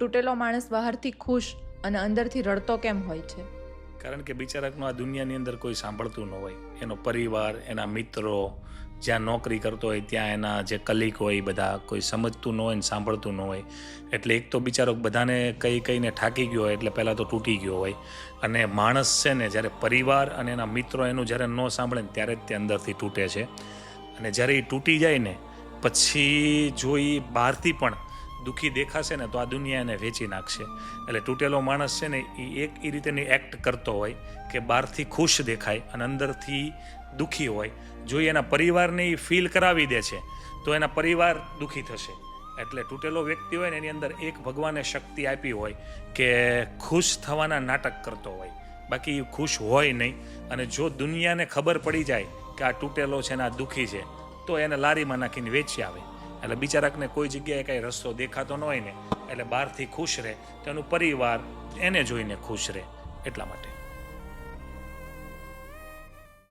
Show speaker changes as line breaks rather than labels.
તૂટેલો માણસ બહારથી ખુશ અને અંદરથી રડતો કેમ હોય છે?
કારણ કે બિચારાકનું આ દુનિયાની અંદર કોઈ સાંભળતું ન હોય. એનો પરિવાર, એના મિત્રો, જ્યાં નોકરી કરતો હોય ત્યાં એના જે કલીગ હોય એ બધા કોઈ સમજતું ન હોય ને સાંભળતું ન હોય. એટલે એક તો બિચારો બધાને કહીને થાકી ગયો હોય એટલે પહેલાં તો તૂટી ગયો હોય. અને માણસ છે ને જ્યારે પરિવાર અને એના મિત્રો એનું જ્યારે ન સાંભળે ને ત્યારે જ તે અંદરથી તૂટે છે. અને જ્યારે એ તૂટી જાય ને પછી જો એ બહારથી પણ દુઃખી દેખાશે ને તો આ દુનિયા એને વેચી નાખશે. એટલે તૂટેલો માણસ છે ને એ એ રીતેની એક્ટ કરતો હોય કે બહારથી ખુશ દેખાય અને અંદરથી દુઃખી હોય. જો એના પરિવારને એ ફીલ કરાવી દે છે તો એના પરિવાર દુઃખી થશે. એટલે તૂટેલો વ્યક્તિ હોય ને એની અંદર એક ભગવાને શક્તિ આપી હોય કે ખુશ થવાના નાટક કરતો હોય, બાકી એ ખુશ હોય નહીં. અને જો દુનિયાને ખબર પડી જાય કે આ તૂટેલો છે ને આ દુઃખી છે તો એને લારીમાં નાખીને વેચી આવે. એટલે બિચારાકને કોઈ જગ્યાએ કાંઈ રસ્તો દેખાતો ન હોય ને એટલે બહારથી ખુશ રહે તો એનું પરિવાર એને જોઈને ખુશ રહે એટલા માટે.